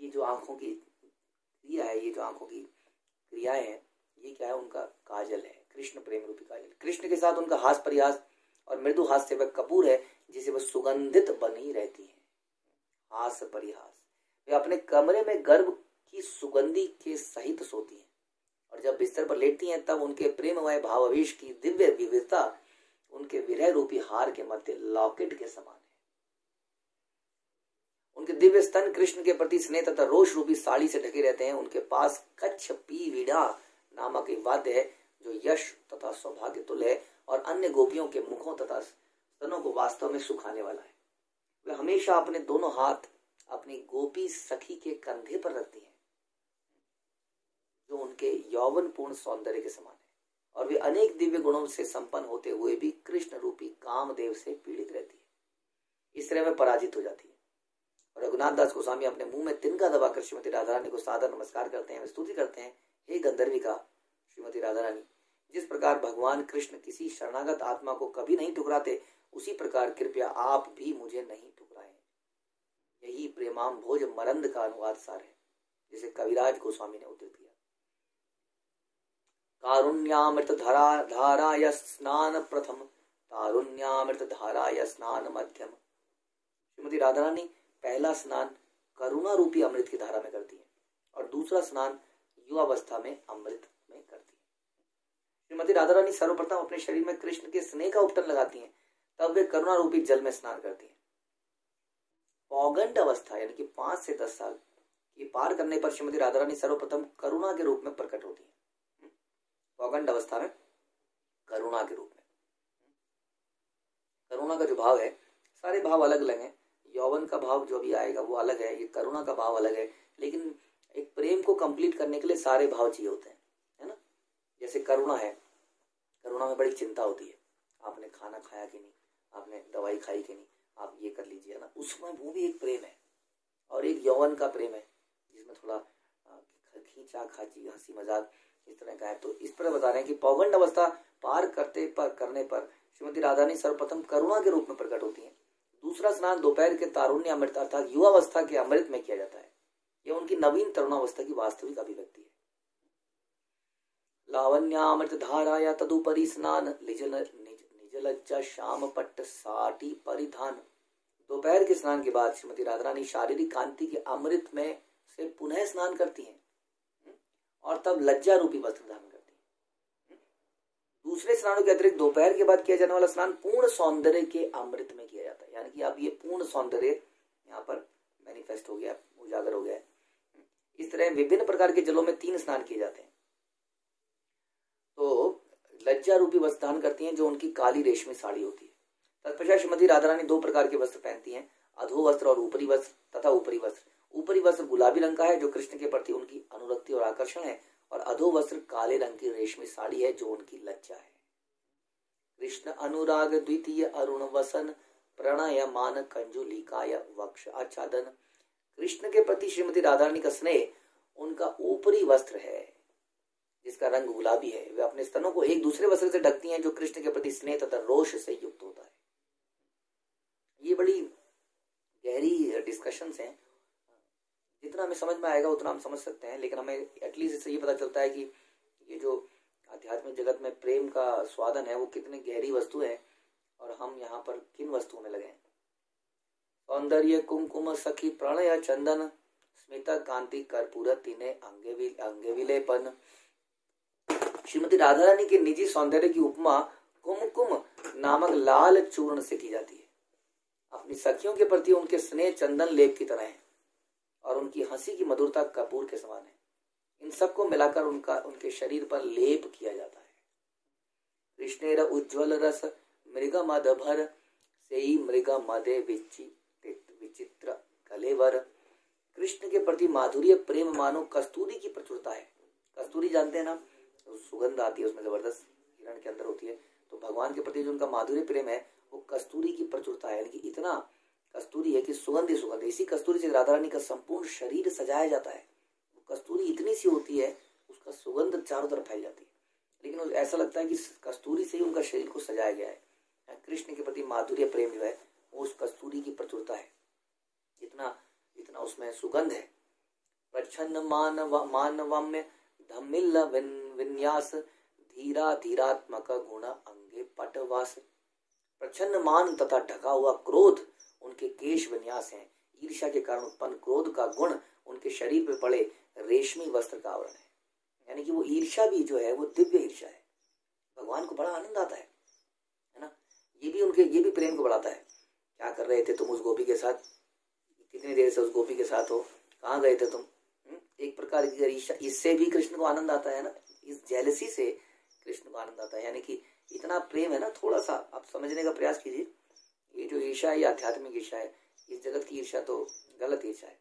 ये जो आंखों की क्रिया है, ये जो आंखों की क्रियाएं हैं, ये क्या है? उनका काजल है, कृष्ण प्रेम रूपी काजल। कृष्ण के साथ उनका हास परिहास और मृदु हास से वह कपूर है, जिसे वह सुगंधित बनी रहती है। हास परिहास, वे अपने कमरे में गर्भ की सुगंधी के सहित सोती हैं, और जब बिस्तर पर लेटती हैं तब उनके प्रेममय भावावेश की दिव्य विविधता उनके विरह रूपी हार के मध्य लॉकेट के समान है। उनके दिव्य स्तन कृष्ण के प्रति स्नेह तथा रोष रूपी साड़ी से ढके रहते हैं। उनके पास कच्छ पी वीणा नामक एक वाद्य है, जो यश तथा सौभाग्य तुल्य है और अन्य गोपियों के मुखों तथा स्तनों को वास्तव में सुखाने वाला है। वे हमेशा अपने दोनों हाथ अपनी गोपी सखी के कंधे पर रखती हैं, जो उनके यौवनपूर्ण सौंदर्य के समान है, और वे अनेक दिव्य गुणों से संपन्न होते हुए भी कृष्ण रूपी कामदेव से पीड़ित रहती है। इस तरह में पराजित हो जाती है। और रघुनाथ दास गोस्वामी अपने मुंह में तिनका दबाकर श्रीमती राधा रानी को सादर नमस्कार करते हैं, स्तुति करते हैं, हे गंधर्विका श्रीमती राधा रानी, जिस प्रकार भगवान कृष्ण किसी शरणागत आत्मा को कभी नहीं ठुकराते, उसी प्रकार कृपया आप भी मुझे नहीं ठुकराएं। यही प्रेमाम भोज मरंद का अनुवाद सार है, जिसे कविराज गोस्वामी ने उद्धृत किया। कारुण्यामृत धाराय स्नान प्रथम, तारुण्यामृत धाराय स्नान मध्यम। श्रीमती राधा रानी पहला स्नान करुणा रूपी अमृत की धारा में करती है और दूसरा स्नान युवावस्था में अमृत में करती है। श्रीमती राधा रानी सर्वप्रथम अपने शरीर में कृष्ण के स्नेह का उपटन लगाती हैं, तब वे करुणा रूपी जल में स्नान करती हैं। पौगंड अवस्था यानी कि 5 से 10 साल की पार करने पर श्रीमती राधा रानी सर्वप्रथम करुणा के रूप में प्रकट होती है। पौगंड अवस्था में करुणा के रूप में। करुणा का जो भाव है, सारे भाव अलग अलग हैं। यौवन का भाव जो भी आएगा वो अलग है, ये करुणा का भाव अलग है, लेकिन एक प्रेम को कंप्लीट करने के लिए सारे भाव चाहिए होते हैं, है ना। जैसे करुणा है, करुणा में बड़ी चिंता होती है, आपने खाना खाया कि नहीं, आपने दवाई खाई कि नहीं, आप ये कर लीजिए ना, उसमें वो भी एक प्रेम है। और एक यौवन का प्रेम है जिसमें थोड़ा खींचा खाची हंसी मजाक इस तरह का है। तो इस पर बता रहे हैं कि पौगंड अवस्था पार करने पर श्रीमती राधा रानी सर्वप्रथम करुणा के रूप में प्रकट होती है। दूसरा स्नान दोपहर के तारुण्य अमृत अर्थात युवावस्था के अमृत में किया जाता है। यह उनकी नवीन तरुणावस्था की वास्तविक अभिव्यक्ति है। लावण्यामृत धाराया तदुपरि स्नान निज लज्जा श्याम पट्ट साटी परिधान। दोपहर के स्नान के बाद श्रीमती राधा रानी शारीरिक कांति के अमृत में से पुनः स्नान करती हैं और तब लज्जा रूपी वस्त्र धारण करती हैं। दूसरे स्नानों के अतिरिक्त दोपहर के बाद किया जाने वाला स्नान पूर्ण सौंदर्य के अमृत में किया जाता है, यानी कि अब ये पूर्ण सौंदर्य यहाँ पर मैनिफेस्ट हो गया, उजागर हो गया है। इस तरह विभिन्न प्रकार के जलों में 3 स्नान किए जाते हैं। तो लज्जा रूपी वस्त्र धारण करती हैं, जो उनकी काली रेशमी साड़ी होती है। तत्पश्चात श्रीमती राधा रानी 2 प्रकार के वस्त्र पहनती हैं, अधो वस्त्र और ऊपरी वस्त्र तथा ऊपरी वस्त्र। ऊपरी वस्त्र गुलाबी रंग का है, जो कृष्ण के प्रति उनकी अनुरक्ति और आकर्षण है, और अधो वस्त्र काले रंग की रेशमी साड़ी है, जो उनकी लज्जा है। कृष्ण अनुराग द्वितीय अरुण वसन प्रणय मान कंजुलिकाय वक्ष आच्छादन। कृष्ण के प्रति श्रीमती राधा रानी का स्नेह उनका ऊपरी वस्त्र है, जिसका रंग गुलाबी है। वे अपने स्तनों को एक दूसरे वस्त्र से ढकती हैं, जो कृष्ण के प्रति स्नेह तथा रोष से युक्त होता है। ये बड़ी गहरी डिस्कशंस हैं, जितना हमें समझ में आएगा उतना हम समझ सकते हैं, लेकिन हमें एटलीस्ट इससे ये पता चलता है कि ये जो आध्यात्मिक जगत में प्रेम का स्वादन है वो कितनी गहरी वस्तु है और हम यहाँ पर किन वस्तुओं में लगे हैं। सौंदर्य कुमकुम सखी प्रणय चंदन स्मिता कांति कर्पूर तिने अंगे विलेपन। श्रीमती राधा रानी के निजी सौंदर्य की उपमा कुमकुम नामक लाल चूर्ण से की जाती है। अपनी सखियों के प्रति उनके स्नेह चंदन लेप की तरह है और उनकी हंसी की मधुरता कपूर के समान है। इन सबको मिलाकर उनके शरीर पर लेप किया जाता है। कृष्णेर उज्ज्वल रस मृग मद भर से ही मृग मदे विचित्र कलेवर। कृष्ण के प्रति माधुर्य प्रेम मानो कस्तूरी की प्रचुरता है। कस्तूरी जानते हैं ना, तो सुगंध आती है उसमें जबरदस्त, हिरण के अंदर होती है। तो भगवान के प्रति जो उनका माधुर्य प्रेम है वो कस्तूरी की प्रचुरता है, यानी कि इतना कस्तूरी है कि सुगंध ही सुगंध। इसी कस्तूरी से राधा रानी का संपूर्ण शरीर सजाया जाता है। कस्तूरी इतनी सी होती है, उसका सुगंध चारों तरफ फैल जाती है, लेकिन ऐसा लगता है कि कस्तूरी से ही उनका शरीर को सजाया गया है। कृष्ण के प्रति माधुर्य प्रेम जो है वो उस कस्तूरी की प्रचुरता है, इतना इतना उसमें सुगंध है। प्रच्छन्न मानवम्य धमिल विन्यास धीरा धीरात्मक गुण अंगे पटवास। प्रच्छन्न मान तथा ढका हुआ क्रोध उनके केश विन्यास हैं। ईर्ष्या के कारण उत्पन्न क्रोध का गुण उनके शरीर पर पड़े रेशमी वस्त्र का आवरण है, यानी कि वो ईर्ष्या भी जो है वो दिव्य ईर्ष्या है। भगवान को बड़ा आनंद आता है ना। ये भी प्रेम को बढ़ाता है। क्या कर रहे थे तुम उस गोपी के साथ, कितनी देर से उस गोपी के साथ हो, कहाँ गए थे तुम। एक प्रकार की ईर्ष्या, इससे भी कृष्ण को आनंद आता है ना। इस जेलसी से कृष्ण को आनंद आता है, यानी कि इतना प्रेम है ना। थोड़ा सा आप समझने का प्रयास कीजिए। ये जो ईर्ष्या है, ये आध्यात्मिक ईर्ष्या है, इस जगत की ईर्ष्या तो गलत ईर्ष्या है,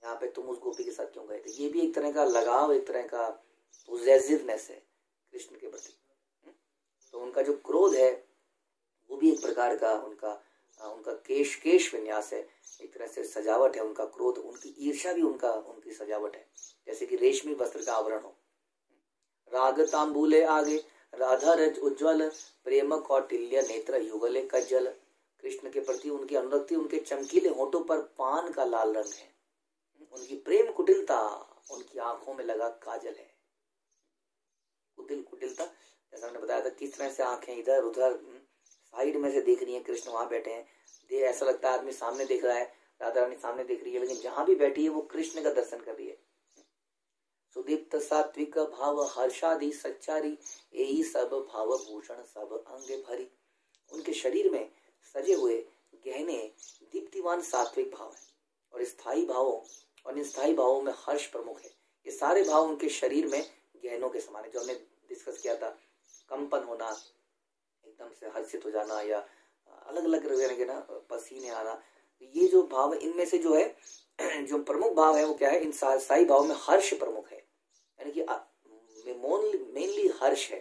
यहाँ पे तुम उस गोपी के साथ क्यों गए थे, ये भी एक तरह का लगाव, एक तरह का पोजेसिवनेस है कृष्ण के प्रति। तो उनका जो क्रोध है वो भी एक प्रकार का उनका केश विन्यास है, एक तरह से सजावट है उनका क्रोध, उनकी ईर्ष्या भी उनकी सजावट है, जैसे कि रेशमी वस्त्र का आवरण हो। राग तांबूले आगे राधा रज उज्ज्वल, प्रेम कौटिल्य नेत्र युगले कज्जल। कृष्ण के प्रति उनकी अनुरक्ति उनके चमकीले होठों पर पान का लाल रंग है, उनकी प्रेम कुटिलता उनकी आंखों में लगा काजल है। कुटिलता जैसा हमने बताया था, किस तरह से आंखें इधर उधर साइड में से देख रही हैं, कृष्ण वहां बैठे हैं, ऐसा लगता है आदमी सामने देख रहा है, राधा रानी सामने देख रही है, लेकिन जहां भी बैठी है वो कृष्ण का दर्शन कर रही है। सुदीप्त सात्विक भाव हर्षादि सच्चारी, यही सब भाव भूषण सब अंगे भरी। उनके शरीर में सजे हुए गहने दीप्तिमान सात्विक भाव है, और स्थायी भावों और इन स्थायी भावों में हर्ष प्रमुख है। ये सारे भाव उनके शरीर में गहनों के समान है, जो हमने डिस्कस किया था, कंपन होना, एकदम से हर्षित हो जाना, या अलग अलग तरह के ना पसीने आना। ये जो भाव है इनमें से जो है जो प्रमुख भाव है वो क्या है, इन स्थायी भाव में हर्ष प्रमुख है, यानी कि मेनली हर्ष है।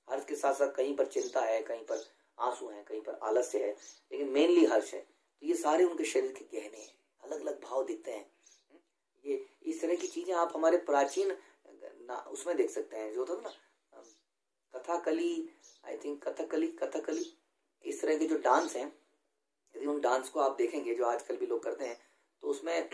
हर्ष के साथ साथ कहीं पर चिंता है, कहीं पर आंसू है, कहीं पर आलस्य है, लेकिन मेनली हर्ष है। तो ये सारे उनके शरीर के गहने हैं, अलग अलग भाव दिखते हैं। ये इस तरह की चीजें आप हमारे प्राचीन उसमें देख सकते हैं, जो था ना कथकली, आई थिंक कथकली, इस तरह के जो डांस हैं, यदि उन डांस को आप देखेंगे जो आजकल भी लोग करते हैं, तो उसमें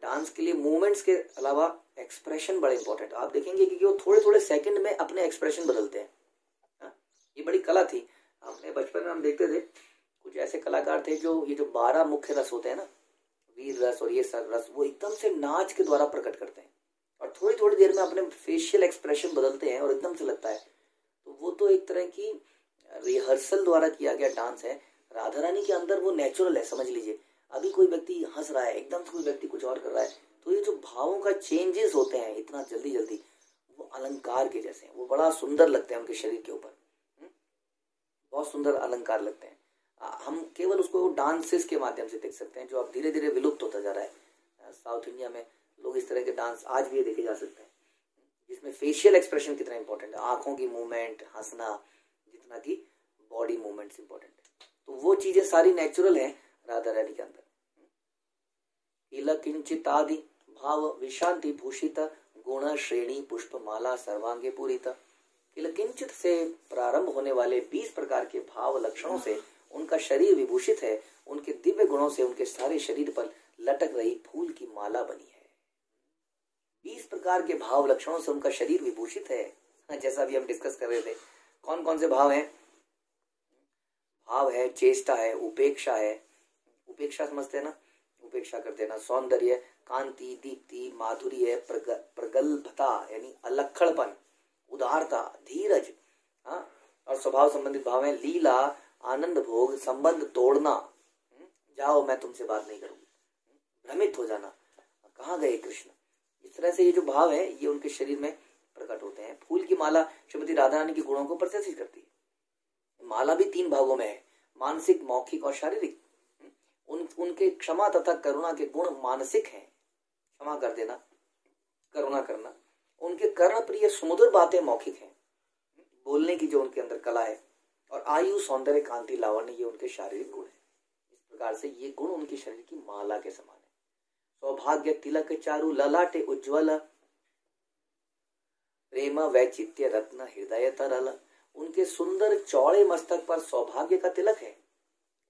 डांस के लिए मूवमेंट्स के अलावा एक्सप्रेशन बड़े इंपॉर्टेंट। आप देखेंगे कि वो थोड़े थोड़े सेकंड में अपने एक्सप्रेशन बदलते हैं। ये बड़ी कला थी, हमने बचपन में हम देखते थे, कुछ ऐसे कलाकार थे जो ये जो 12 मुख्य रस होते हैं ना, वीर रस और ये सब रस, वो एकदम से नाच के द्वारा प्रकट करते हैं, और थोड़ी थोड़ी देर में अपने फेशियल एक्सप्रेशन बदलते हैं, और एकदम से लगता है। तो वो तो एक तरह की रिहर्सल द्वारा किया गया डांस है। राधा रानी के अंदर वो नेचुरल है, समझ लीजिए। अभी कोई व्यक्ति हंस रहा है, एकदम से कोई व्यक्ति कुछ और कर रहा है, तो ये जो भावों का चेंजेस होते हैं इतना जल्दी जल्दी, वो अलंकार के जैसे हैं, वो बड़ा सुंदर लगते हैं उनके शरीर के ऊपर, बहुत सुंदर अलंकार लगते हैं। हम केवल उसको डांसेस के माध्यम से देख सकते हैं, जो अब धीरे धीरे विलुप्त होता जा रहा है। साउथ इंडिया में लोग इस तरह के डांस आज भी देखे जा सकते हैं, जिसमें फेशियल एक्सप्रेशन कितना इंपॉर्टेंट है, आंखों की मूवमेंट, हंसना, जितना की बॉडी मूवमेंट्स इंपॉर्टेंट है। तो वो चीजें सारी नेचुरल है राधा रानी के अंदर। किंचित आदि भाव विशांति भूषित, गुण श्रेणी पुष्प माला सर्वांगे पूरित। किंचित से प्रारंभ होने वाले 20 प्रकार के भाव लक्षणों से उनका शरीर विभूषित है, उनके दिव्य गुणों से उनके सारे शरीर पर लटक रही फूल की माला बनी है। 20 प्रकार के भाव लक्षणों से उनका शरीर विभूषित है, जैसा अभी हम डिस्कस कर रहे थे। कौन कौन से भाव हैं? भाव है, चेष्टा है, उपेक्षा है, उपेक्षा समझते हैं ना, उपेक्षा कर देना, सौंदर्य, कांति, दीप्ति, माधुर्य, प्रगल्भता यानी अलक्षणपन, उदारता, धीरज, और स्वभाव संबंधित भाव है लीला, आनंद भोग, संबंध तोड़ना, जाओ मैं तुमसे बात नहीं करूंगी, भ्रमित हो जाना, कहाँ गए कृष्ण। इस तरह से ये जो भाव है ये उनके शरीर में प्रकट होते हैं। फूल की माला श्रीमती राधा रानी के गुणों को प्रदर्शित करती है। माला भी 3 भागों में है, मानसिक, मौखिक और शारीरिक। उनके क्षमा तथा करुणा के गुण मानसिक हैं, क्षमा कर देना, करुणा करना। उनके कर्ण प्रिय सुमधुर बातें मौखिक हैं, बोलने की जो उनके अंदर कला है। और आयु, सौंदर्य, कांति, लावण्य ये उनके शारीरिक गुण है। इस प्रकार से ये गुण उनके शरीर की माला के समान है। सौभाग्य, तिलक, चारु, ललाटे उज्ज्वल, प्रेम, वैचित्य, रत्न, हृदय तरल। उनके सुंदर चौड़े मस्तक पर सौभाग्य का तिलक है,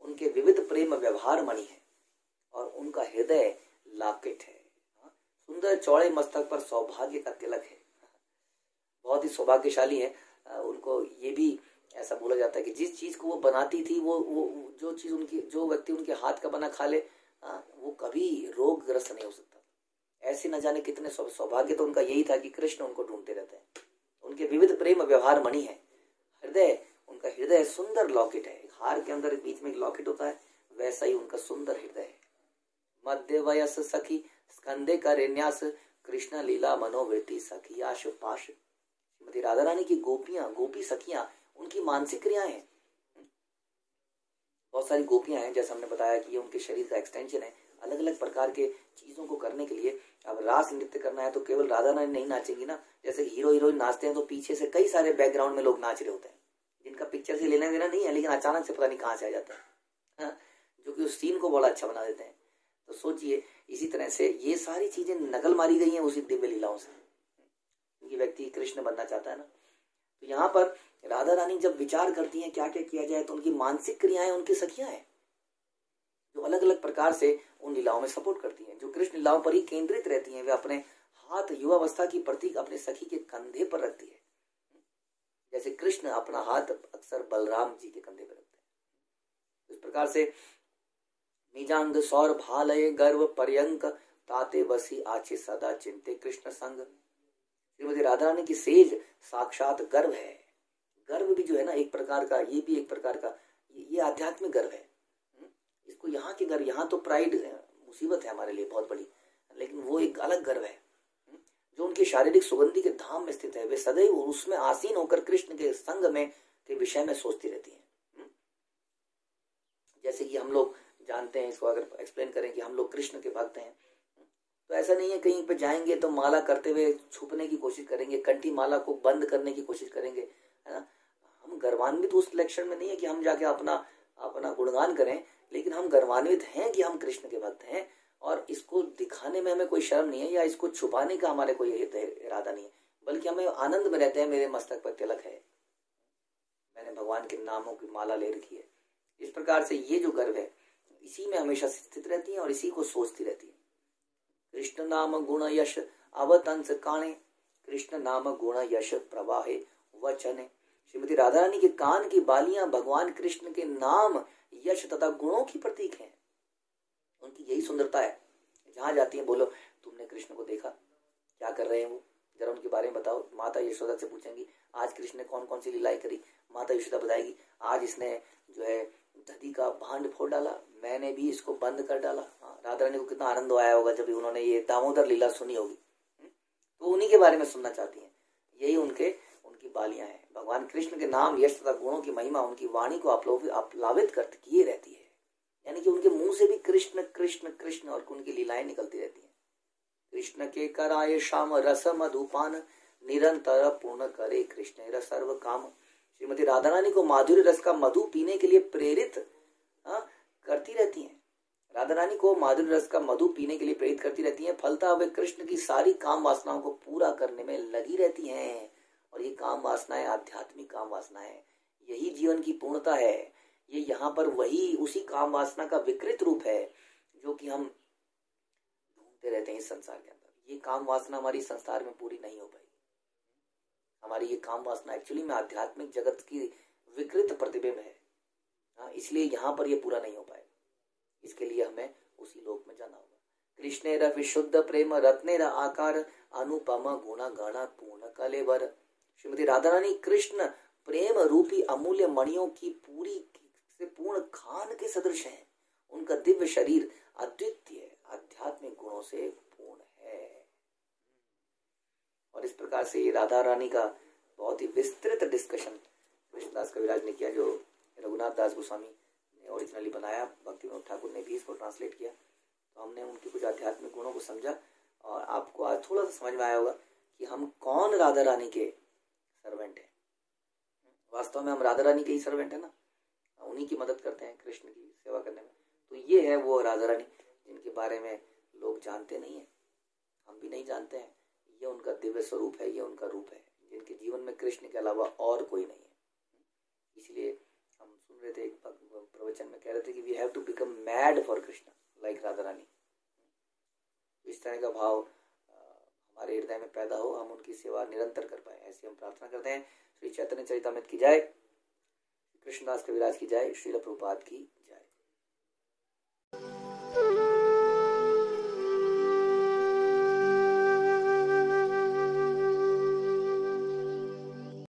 उनके विविध प्रेम व्यवहार मणि है, और उनका हृदय लॉकेट है। सुंदर चौड़े मस्तक पर सौभाग्य का तिलक है, बहुत ही सौभाग्यशाली है। उनको ये भी ऐसा बोला जाता है कि जिस चीज को वो बनाती थी, वो जो चीज उनकी, जो व्यक्ति उनके हाथ का बना खा ले, वो कभी रोगग्रस्त नहीं हो सकता। ऐसे न जाने कितने सौभाग्य तो उनका यही था कि कृष्ण उनको ढूंढते रहते हैं। उनके विविध प्रेम व्यवहार मणि है। हृदय, उनका हृदय सुंदर लॉकेट है, हार के अंदर बीच में एक लॉकेट होता है, वैसा ही उनका सुंदर हृदय है। मध्य वयस सखी स्कंदे का न्यास, कृष्ण लीला मनोवृत्ति सखियाश पाश। श्रीमती राधा रानी की गोपियां, गोपी सखियां, उनकी मानसिक क्रियाएं हैं। बहुत सारी गोपियां हैं, जैसे हमने बताया कि ये उनके शरीर का एक्सटेंशन है। अलग अलग प्रकार के चीजों को करने के लिए, अब रास नृत्य करना है तो केवल राधा रानी नहीं नाचेंगी ना, जैसे हीरो हीरोइन नाचते हैं तो पीछे से कई सारे बैकग्राउंड में लोग नाच रहे होते हैं जिनका पिक्चर से लेना देना नहीं है, लेकिन अचानक से पता नहीं कहाँ से आ जाता है, हाँ, जो कि उस सीन को बड़ा अच्छा बना देते हैं। तो सोचिए, इसी तरह से ये सारी चीजें नकल मारी गई हैं उसी दिव्य लीलाओं से, क्योंकि व्यक्ति कृष्ण बनना चाहता है ना। तो यहाँ पर राधा रानी जब विचार करती हैं क्या क्या किया जाए, तो उनकी मानसिक क्रियाएं उनकी सखियां हैं जो अलग अलग प्रकार से उन लीलाओं में सपोर्ट करती हैं, जो कृष्ण लीलाओं पर ही केंद्रित रहती हैं। वे अपने हाथ युवावस्था की प्रतीक अपने सखी के कंधे पर रखती है, जैसे कृष्ण अपना हाथ अक्सर बलराम जी के कंधे पर रखते हैं। इस प्रकार से निजांग सौर भालय गर्व पर्यंक ताते वसी आचे सदा चिंते कृष्ण संग। श्रीमती राधा रानी की सेज साक्षात गर्व है। गर्व भी जो है ना एक प्रकार का, ये भी एक प्रकार का, ये आध्यात्मिक गर्व है। इसको यहाँ के गर्व, यहाँ तो प्राइड मुसीबत है हमारे लिए बहुत बड़ी, लेकिन वो एक अलग गर्व है जो उनकी शारीरिक सुगंधी के धाम में स्थित है। वे सदैव उसमें आसीन होकर कृष्ण के संग में के विषय में सोचती रहती हैं। जैसे कि हम लोग जानते हैं, इसको अगर एक्सप्लेन करें कि हम लोग कृष्ण के भक्त हैं, तो ऐसा नहीं है कहीं पे जाएंगे तो माला करते हुए छुपने की कोशिश करेंगे, कंठी माला को बंद करने की कोशिश करेंगे, है ना। हम गर्वान्वित उस लक्षण में नहीं है कि हम जाके अपना गुणगान करें, लेकिन हम गर्वान्वित हैं कि हम कृष्ण के भक्त हैं, और इसको दिखाने में हमें कोई शर्म नहीं है या इसको छुपाने का हमारे कोई इरादा नहीं है, बल्कि हमें आनंद में रहते हैं। मेरे मस्तक पर तिलक है, मैंने भगवान के नामों की माला ले रखी है। इस प्रकार से ये जो गर्व है इसी में हमेशा स्थित रहती है और इसी को सोचती रहती है। कृष्ण नाम गुण यश अवतंस काणे, कृष्ण नाम गुण यश प्रवाहे वचने। श्रीमती राधा रानी के कान की बालियां भगवान कृष्ण के नाम, यश तथा गुणों की प्रतीक हैं। उनकी यही सुंदरता है। जहां जाती है बोलो, तुमने कृष्ण को देखा, क्या कर रहे हैं वो, जरा उनके बारे में बताओ। माता यशोदा से पूछेंगी आज कृष्ण ने कौन कौन सी लीलाएं करी, माता यशोदा बताएगी आज इसने जो है दधी का भांड फोड़ डाला, मैंने भी इसको बंद कर डाला। राधा रानी को कितना आनंद आया होगा जब उन्होंने ये दामोदर लीला सुनी होगी। तो उन्हीं के बारे में सुनना चाहती हैं। यही उनकी बालियां हैं। भगवान कृष्ण के नाम, यश तथा गुणों की महिमा उनकी वाणी को अपलावित करती किए रहती है, यानी कि उनके मुंह से भी कृष्ण कृष्ण कृष्ण और उनकी लीलाएं निकलती रहती हैं। कृष्ण के कराए शाम रस मधुपान, निरंतर पूर्ण करे कृष्ण सर्व काम। श्रीमती राधा रानी को माधुर्य रस का मधु पीने के लिए प्रेरित करती रहती हैं। राधा रानी को माधुर्य रस का मधु पीने के लिए प्रेरित करती रहती हैं। फलता वे कृष्ण की सारी काम वासनाओं को पूरा करने में लगी रहती हैं। और ये काम वासनाएं आध्यात्मिक काम वासनाएं, यही जीवन की पूर्णता है। ये यहाँ पर वही उसी काम वासना का विकृत रूप है जो कि हम ढूंढते रहते हैं इस संसार के अंदर। ये काम वासना हमारी संसार में पूरी नहीं हो पाएगी। हमारी ये काम वासना एक्चुअली में आध्यात्मिक जगत की विकृत प्रतिबिंब है। इसलिए यहाँ पर ये पूरा नहीं हो पाएगा। इसके लिए हमें उसी लोक में जाना होगा। कृष्णेर विशुद्ध प्रेम रत्नेर आकार, अनुपम गुण गण पूर्ण कलेवर। श्रीमती राधा रानी कृष्ण प्रेम रूपी अमूल्य मणियों की पूर्ण खान के सदृश हैं। उनका दिव्य शरीर अद्वितीय आध्यात्मिक गुणों से पूर्ण है। और इस प्रकार से ये राधा रानी का बहुत ही विस्तृत डिस्कशन कृष्णदास कविराज ने किया, जो रघुनाथ दास गोस्वामी ने ओरिजिनली बनाया। भक्ति विनोद ठाकुर ने भी इसको ट्रांसलेट किया। तो हमने उनके कुछ आध्यात्मिक गुणों को समझा, और आपको आज थोड़ा सा समझ में आया होगा कि हम कौन राधा रानी के सर्वेंट हैं। वास्तव में हम राधा रानी के ही सर्वेंट है ना, उन्हीं की मदद करते हैं कृष्ण की सेवा करने में। तो ये है वो राधा रानी जिनके बारे में लोग जानते नहीं है, हम भी नहीं जानते हैं। ये उनका दिव्य स्वरूप है, ये उनका रूप है, जिनके जीवन में कृष्ण के अलावा और कोई नहीं है। इसलिए हम सुन रहे थे एक प्रवचन में कह रहे थे कि we have to become mad for Krishna like Radha Rani. इस तरह का भाव हमारे हृदय में पैदा हो, हम उनकी सेवा निरंतर कर पाए, ऐसी हम प्रार्थना करते हैं। श्री चैतन्य चरितामृत की जय, कृष्णदास कविराज की जय, श्रील प्रभुपाद की